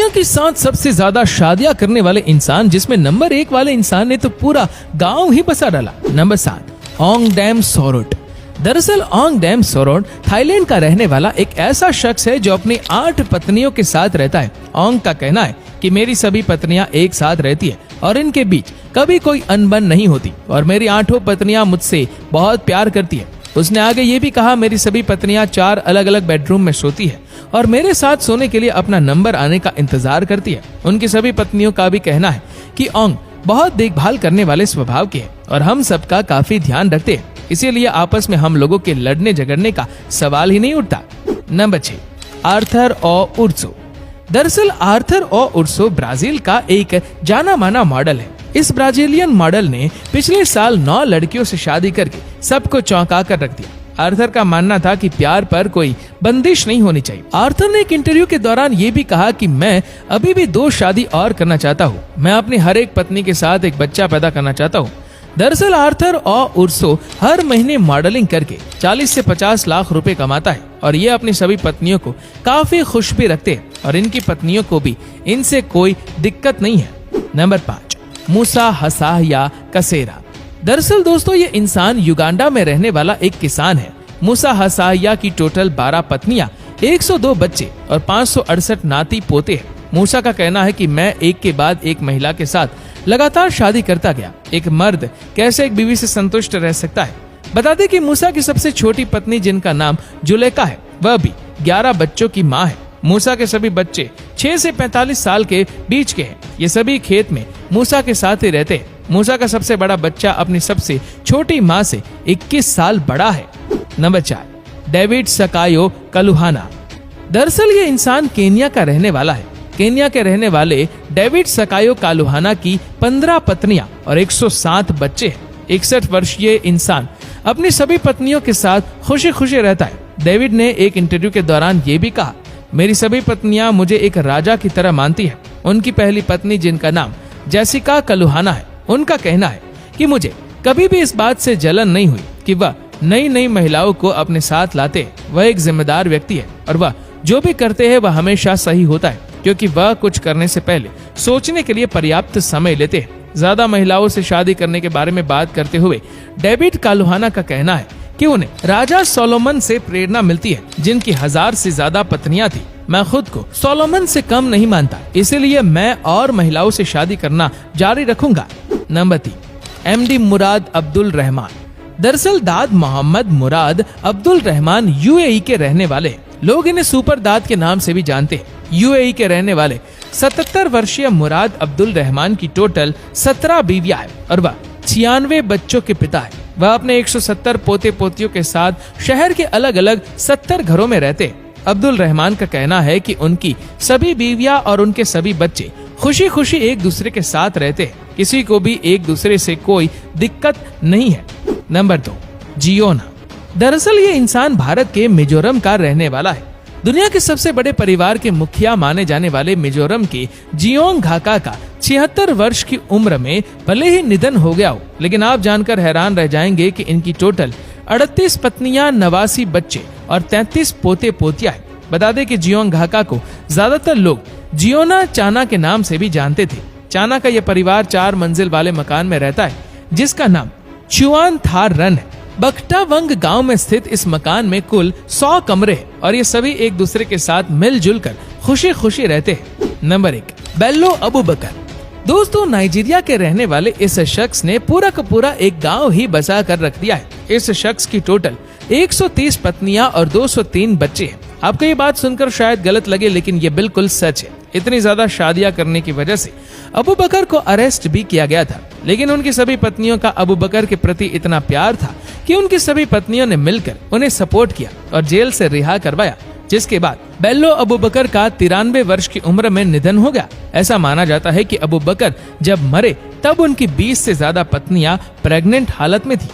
की 7 सबसे ज्यादा शादियां करने वाले इंसान, जिसमें नंबर 1 वाले इंसान ने तो पूरा गांव ही बसा डाला। नंबर 7, ओंगडेम सोरोट। दरअसल ओंगडेम सोरोट थाईलैंड का रहने वाला एक ऐसा शख्स है जो अपनी 8 पत्नियों के साथ रहता है। ओंग का कहना है कि मेरी सभी पत्नियां एक साथ रहती है और इनके बीच कभी कोई अनबन नहीं होती और मेरी 8 पत्नियां मुझसे बहुत प्यार करती है। उसने आगे ये भी कहा, मेरी सभी पत्नियां 4 अलग अलग बेडरूम में सोती है और मेरे साथ सोने के लिए अपना नंबर आने का इंतजार करती है। उनकी सभी पत्नियों का भी कहना है कि ओंग बहुत देखभाल करने वाले स्वभाव के है और हम सबका काफी ध्यान रखते हैं, इसीलिए आपस में हम लोगों के लड़ने झगड़ने का सवाल ही नहीं उठता। नंबर 6, आर्थर ओ उर्सो। दरअसल आर्थर ओ उर्सो ब्राजील का एक जाना माना मॉडल है। इस ब्राजीलियन मॉडल ने पिछले साल 9 लड़कियों से शादी करके सबको चौंका कर रख दिया। आर्थर का मानना था कि प्यार पर कोई बंदिश नहीं होनी चाहिए। आर्थर ने एक इंटरव्यू के दौरान ये भी कहा कि मैं अभी भी 2 शादी और करना चाहता हूँ। मैं अपनी हर एक पत्नी के साथ एक बच्चा पैदा करना चाहता हूँ। दरअसल आर्थर ओ उर्सो हर महीने मॉडलिंग करके 40 से 50 लाख रुपए कमाता है और ये अपनी सभी पत्नियों को काफी खुश भी रखते हैं और इनकी पत्नियों को भी इनसे कोई दिक्कत नहीं है। नंबर 5, मूसा हसाया कसेरा। दरअसल दोस्तों ये इंसान युगांडा में रहने वाला एक किसान है। मूसा हसाया की टोटल 12 पत्नियां, 102 बच्चे और 568 नाती पोते हैं। मूसा का कहना है कि मैं एक के बाद एक महिला के साथ लगातार शादी करता गया। एक मर्द कैसे एक बीवी से संतुष्ट रह सकता है। बता दें कि मूसा की सबसे छोटी पत्नी, जिनका नाम जुलेखा है, वह भी 11 बच्चों की माँ है। मूसा के सभी बच्चे 6 से 45 साल के बीच के हैं। ये सभी खेत में मूसा के साथ ही रहते हैं। मूसा का सबसे बड़ा बच्चा अपनी सबसे छोटी माँ से 21 साल बड़ा है। Number 4, David Sakayo Kaluhana. दरअसल ये इंसान केन्या का रहने वाला है। केन्या के रहने वाले डेविड सकायो कालुहाना की 15 पत्नियां और 107 बच्चे हैं। 61 वर्षीय इंसान अपनी सभी पत्नियों के साथ खुशी खुशी रहता है। डेविड ने एक इंटरव्यू के दौरान ये भी कहा, मेरी सभी पत्नियां मुझे एक राजा की तरह मानती हैं। उनकी पहली पत्नी, जिनका नाम जेसिका कलुहाना है, उनका कहना है कि मुझे कभी भी इस बात से जलन नहीं हुई कि वह नई महिलाओं को अपने साथ लाते। वह एक जिम्मेदार व्यक्ति है और वह जो भी करते हैं वह हमेशा सही होता है, क्योंकि वह कुछ करने से पहले सोचने के लिए पर्याप्त समय लेते हैं। ज्यादा महिलाओं से शादी करने के बारे में बात करते हुए डेविड कालुहाना का कहना है कि उन्हें राजा सोलोमन से प्रेरणा मिलती है, जिनकी 1000 से ज्यादा पत्नियां थी। मैं खुद को सोलोमन से कम नहीं मानता, इसीलिए मैं और महिलाओं से शादी करना जारी रखूंगा। नंबर 3, एमडी मुराद अब्दुल रहमान। दरअसल दाद मोहम्मद मुराद अब्दुल रहमान यूएई के रहने वाले हैं। लोग इन्हें सुपर दाद के नाम से भी जानते हैं। यूएई के रहने वाले 77 वर्षीय मुराद अब्दुल रहमान की टोटल 17 बीवियां हैं और वह 96 बच्चों के पिता है। वह अपने 170 पोते पोतियों के साथ शहर के अलग अलग 70 घरों में रहते हैं। अब्दुल रहमान का कहना है कि उनकी सभी बीवियां और उनके सभी बच्चे खुशी खुशी एक दूसरे के साथ रहते हैं। किसी को भी एक दूसरे से कोई दिक्कत नहीं है। नंबर 2, जियोना। दरअसल ये इंसान भारत के मिजोरम का रहने वाला है। दुनिया के सबसे बड़े परिवार के मुखिया माने जाने वाले मिजोरम के जियोंग घाका का 76 वर्ष की उम्र में भले ही निधन हो गया हो, लेकिन आप जानकर हैरान रह जाएंगे कि इनकी टोटल 38 पत्नियां, 89 बच्चे और 33 पोते पोतियां हैं। बता दें कि जियोंग घाका को ज्यादातर लोग जियोना चाना के नाम से भी जानते थे। चाना का यह परिवार 4 मंजिल वाले मकान में रहता है, जिसका नाम चुआन थार रन है। बख्टावंग गांव में स्थित इस मकान में कुल 100 कमरे हैं और ये सभी एक दूसरे के साथ मिलजुल कर खुशी खुशी रहते हैं। नंबर 1, बेल्लो अबूबकर। दोस्तों नाइजीरिया के रहने वाले इस शख्स ने पूरा का पूरा एक गांव ही बसा कर रख दिया है। इस शख्स की टोटल 130 पत्नियां और 203 बच्चे हैं। आपको ये बात सुनकर शायद गलत लगे, लेकिन ये बिल्कुल सच है। इतनी ज्यादा शादियां करने की वजह से अबूबकर को अरेस्ट भी किया गया था, लेकिन उनकी सभी पत्नियों का अबूबकर के प्रति इतना प्यार था कि उनकी सभी पत्नियों ने मिलकर उन्हें सपोर्ट किया और जेल से रिहा करवाया, जिसके बाद बेल्लो अबूबकर का 93 वर्ष की उम्र में निधन हो गया। ऐसा माना जाता है कि अबूबकर जब मरे तब उनकी 20 से ज्यादा पत्नियां प्रेग्नेंट हालत में थी।